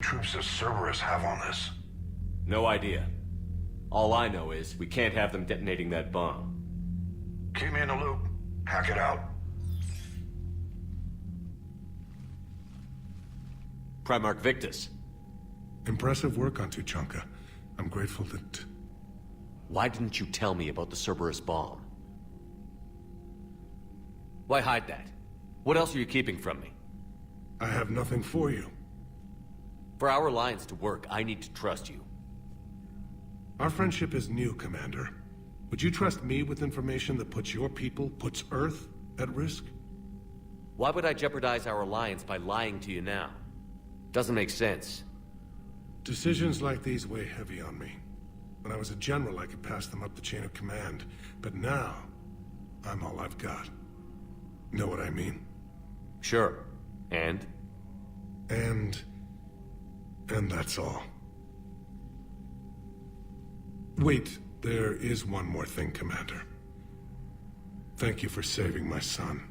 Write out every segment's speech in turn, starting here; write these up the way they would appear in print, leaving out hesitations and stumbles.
troops does Cerberus have on this? No idea. All I know is we can't have them detonating that bomb. Keep me in the loop. Hack it out. Primarch Victus. Impressive work on Tuchanka. I'm grateful that... Why didn't you tell me about the Cerberus bomb? Why hide that? What else are you keeping from me? I have nothing for you. For our alliance to work, I need to trust you. Our friendship is new, Commander. Would you trust me with information that puts your people, puts Earth, at risk? Why would I jeopardize our alliance by lying to you now? Doesn't make sense. Decisions like these weigh heavy on me. When I was a general, I could pass them up the chain of command. But now, I'm all I've got. Know what I mean? Sure. And? And that's all. Wait, there is one more thing, Commander. Thank you for saving my son.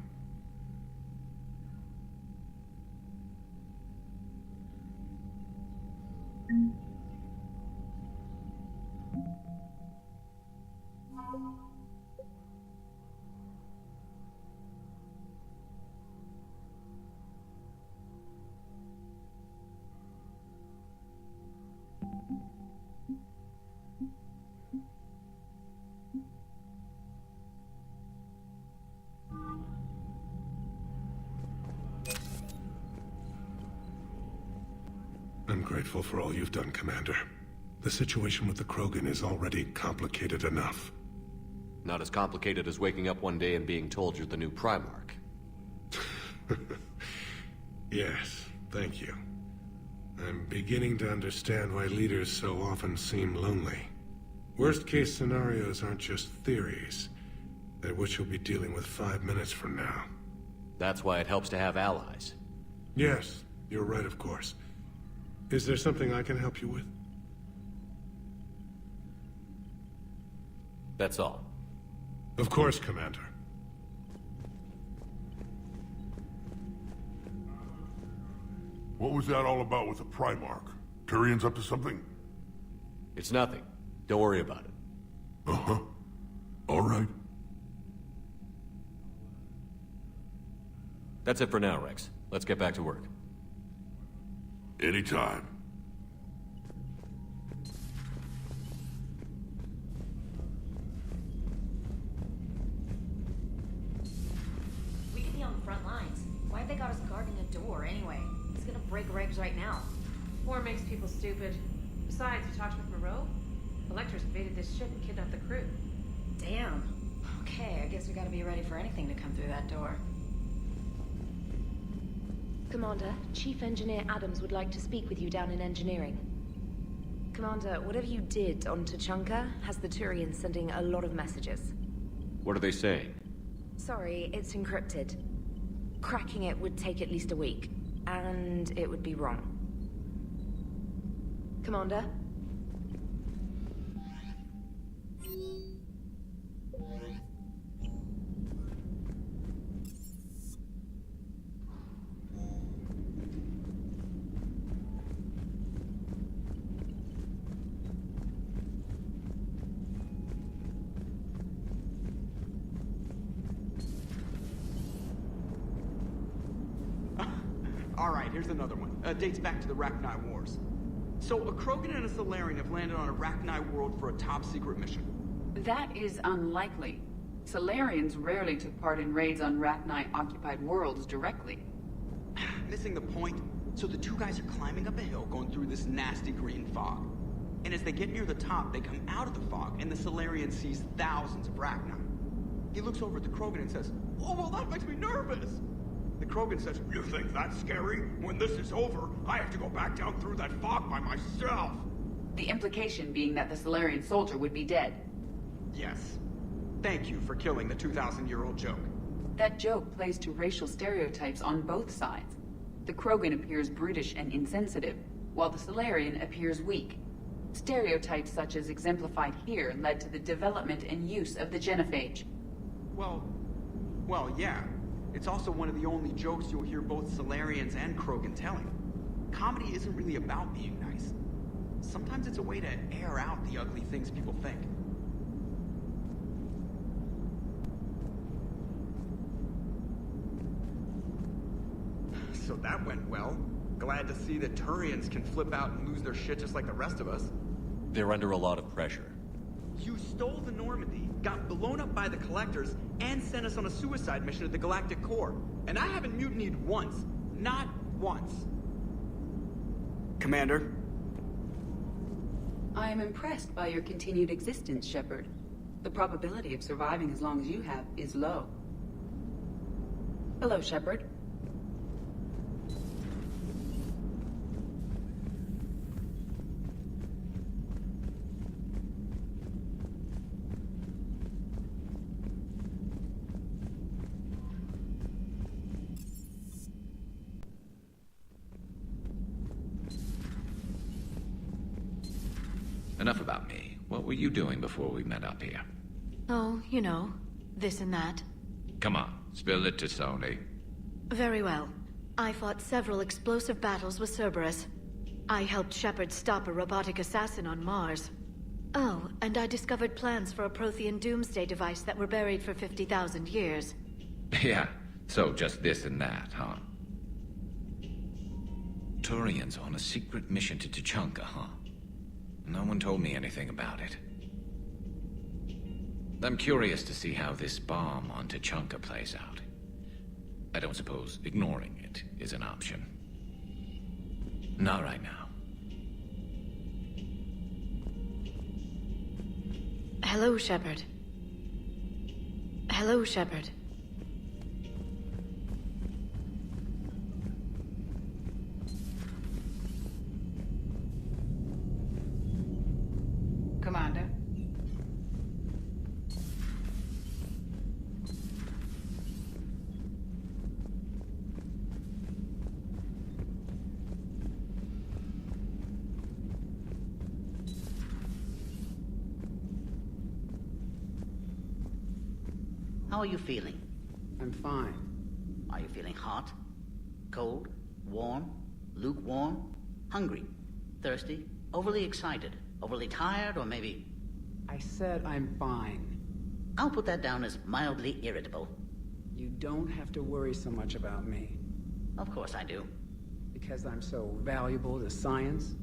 I'm grateful for all you've done, Commander. The situation with the Krogan is already complicated enough. Not as complicated as waking up one day and being told you're the new Primarch. Yes, thank you. I'm beginning to understand why leaders so often seem lonely. Worst-case scenarios aren't just theories. They're what you'll be dealing with 5 minutes from now. That's why it helps to have allies. Yes, you're right, of course. Is there something I can help you with? That's all. Of course, Commander. What was that all about with the Primarch? Turian's up to something? It's nothing. Don't worry about it. Uh-huh. All right. That's it for now, Rex. Let's get back to work. Anytime. We could be on the front lines. Why have they got us guarding a door anyway? It's gonna break regs right now. War makes people stupid. Besides, you talked with Moreau? The Lectors invaded this ship and kidnapped the crew. Damn. Okay, I guess we gotta be ready for anything to come through that door. Commander, Chief Engineer Adams would like to speak with you down in engineering. Commander, whatever you did on Tuchanka has the Turians sending a lot of messages. What are they saying? Sorry, it's encrypted. Cracking it would take at least a week, and it would be wrong. Commander? Alright, here's another one. Dates back to the Rachni Wars. So, a Krogan and a Salarian have landed on a Rachni world for a top-secret mission. That is unlikely. Salarians rarely took part in raids on Rachni-occupied worlds directly. Missing the point? So the two guys are climbing up a hill going through this nasty green fog. And as they get near the top, they come out of the fog, and the Salarian sees thousands of Rachni. He looks over at the Krogan and says, "Oh, well, that makes me nervous!" The Krogan says, "You think that's scary? When this is over, I have to go back down through that fog by myself." The implication being that the Salarian soldier would be dead. Yes. Thank you for killing the 2,000-year-old joke. That joke plays to racial stereotypes on both sides. The Krogan appears brutish and insensitive, while the Salarian appears weak. Stereotypes such as exemplified here led to the development and use of the genophage. Well, yeah. It's also one of the only jokes you'll hear both Salarians and Krogan telling. Comedy isn't really about being nice. Sometimes it's a way to air out the ugly things people think. So that went well. Glad to see that Turians can flip out and lose their shit just like the rest of us. They're under a lot of pressure. You stole the Normandy, got blown up by the Collectors, and sent us on a suicide mission at the Galactic Core. And I haven't mutinied once. Not once. Commander? I am impressed by your continued existence, Shepard. The probability of surviving as long as you have is low. Hello, Shepard. Enough about me. What were you doing before we met up here? Oh, you know, this and that. Come on, spill it to Sony. Very well. I fought several explosive battles with Cerberus. I helped Shepard stop a robotic assassin on Mars. Oh, and I discovered plans for a Prothean doomsday device that were buried for 50,000 years. Yeah, so just this and that, huh? Turians on a secret mission to Tuchanka, huh? No one told me anything about it. I'm curious to see how this bomb on Tuchanka plays out. I don't suppose ignoring it is an option. Not right now. Hello, Shepard. Hello, Shepard. Commander. How are you feeling? I'm fine. Are you feeling hot? Cold? Warm? Lukewarm? Hungry? Thirsty? Overly excited? Overly tired, or maybe... I said I'm fine. I'll put that down as mildly irritable. You don't have to worry so much about me. Of course I do. Because I'm so valuable to science?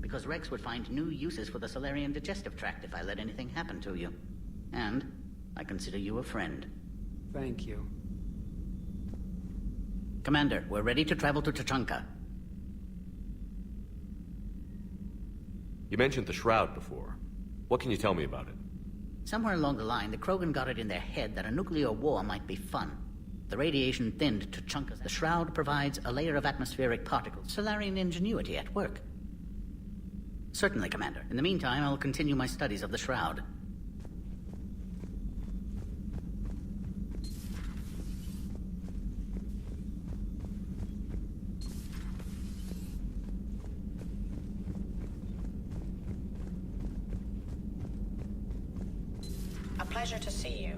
Because Rex would find new uses for the Solarian digestive tract if I let anything happen to you. And I consider you a friend. Thank you. Commander, we're ready to travel to Tuchanka. You mentioned the Shroud before. What can you tell me about it? Somewhere along the line, the Krogan got it in their head that a nuclear war might be fun. The radiation thinned Tuchanka. The Shroud provides a layer of atmospheric particles. Solarian ingenuity at work. Certainly, Commander. In the meantime, I'll continue my studies of the Shroud. A pleasure to see you.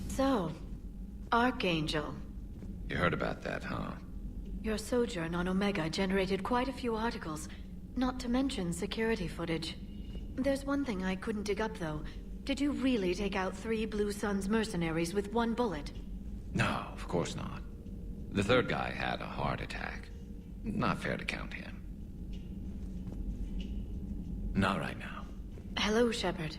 So, Archangel. You heard about that, huh? Your sojourn on Omega generated quite a few articles, not to mention security footage. There's one thing I couldn't dig up, though. Did you really take out 3 Blue Suns mercenaries with 1 bullet? No, of course not. The third guy had a heart attack. Not fair to count him. Not right now. Hello, Shepard.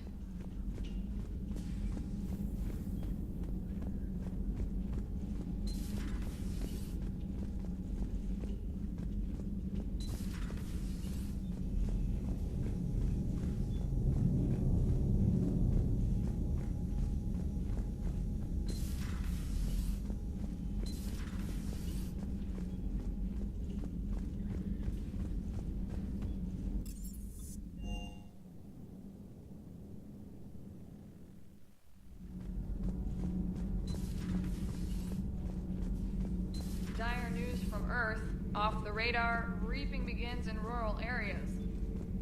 Earth, off the radar, reaping begins in rural areas.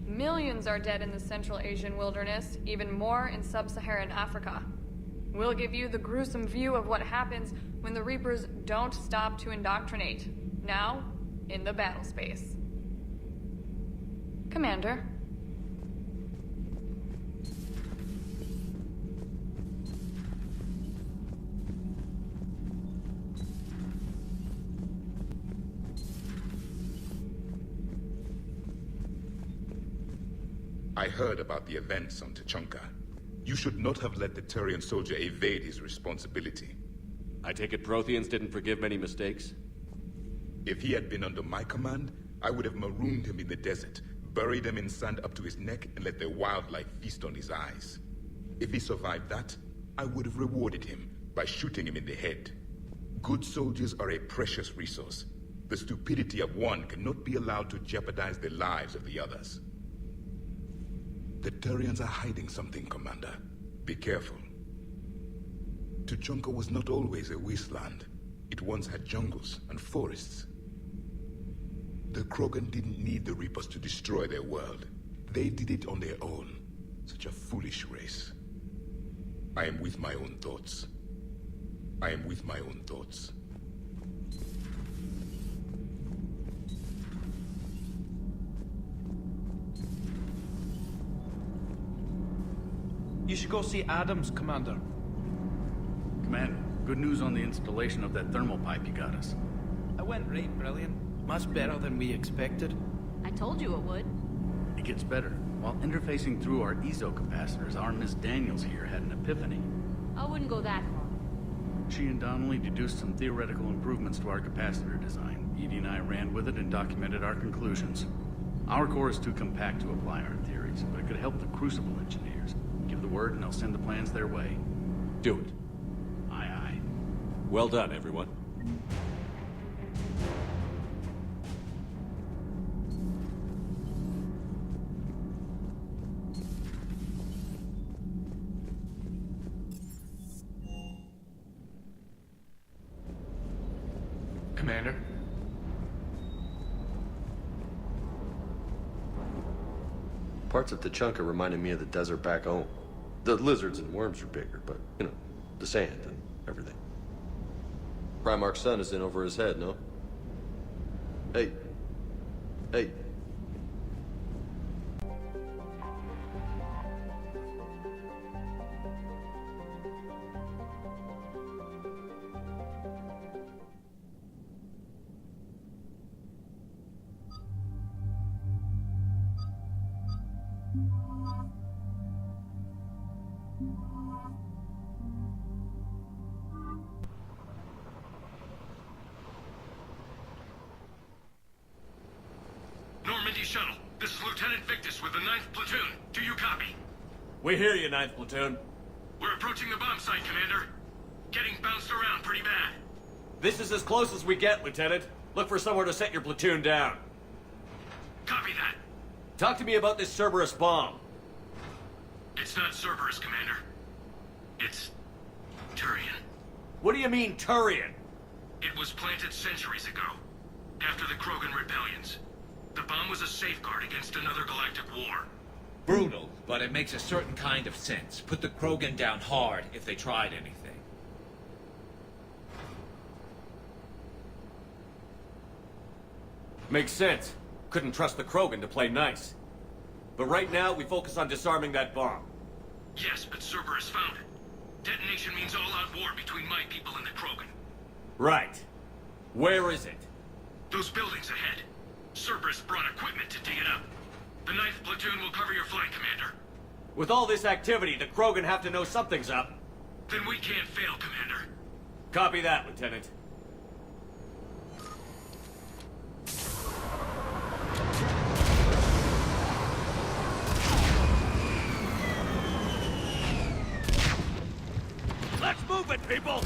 Millions are dead in the Central Asian wilderness, even more in sub-Saharan Africa. We'll give you the gruesome view of what happens when the Reapers don't stop to indoctrinate. Now, in the battle space. Commander. I heard about the events on Tachanka. You should not have let the Turian soldier evade his responsibility. I take it Protheans didn't forgive many mistakes? If he had been under my command, I would have marooned him in the desert, buried him in sand up to his neck, and let the wildlife feast on his eyes. If he survived that, I would have rewarded him by shooting him in the head. Good soldiers are a precious resource. The stupidity of one cannot be allowed to jeopardize the lives of the others. The Turians are hiding something, Commander. Be careful. Tuchanka was not always a wasteland. It once had jungles and forests. The Krogan didn't need the Reapers to destroy their world. They did it on their own. Such a foolish race. I am with my own thoughts. I am with my own thoughts. You should go see Adams, Commander. Commander, good news on the installation of that thermal pipe you got us. I went right brilliant. Much better than we expected. I told you it would. It gets better. While interfacing through our ESO capacitors, our Miss Daniels here had an epiphany. I wouldn't go that far. She and Donnelly deduced some theoretical improvements to our capacitor design. Edie and I ran with it and documented our conclusions. Our core is too compact to apply our theories, but it could help the Crucible engineers. Give the word and I'll send the plans their way. Do it. Aye, aye. Well done, everyone. Commander? Parts of Tachanka reminded me of the desert back home. The lizards and worms are bigger, but, you know, the sand and everything. Primarch's son is in over his head, no? Hey. Hey. Normandy shuttle. This is Lieutenant Victus with the 9th Platoon. Do you copy? We hear you, 9th Platoon. We're approaching the bomb site, Commander. Getting bounced around pretty bad. This is as close as we get, Lieutenant. Look for somewhere to set your platoon down. Copy that. Talk to me about this Cerberus bomb. It's not Cerberus, Commander. It's Turian. What do you mean, Turian? It was planted centuries ago, after the Krogan rebellions. The bomb was a safeguard against another galactic war. Brutal, but it makes a certain kind of sense. Put the Krogan down hard if they tried anything. Makes sense. Couldn't trust the Krogan to play nice. But right now, we focus on disarming that bomb. Yes, but Cerberus found it. Detonation means all-out war between my people and the Krogan. Right. Where is it? Those buildings ahead. Cerberus brought equipment to dig it up. The 9th Platoon will cover your flank, Commander. With all this activity, the Krogan have to know something's up. Then we can't fail, Commander. Copy that, Lieutenant. Let's move it, people!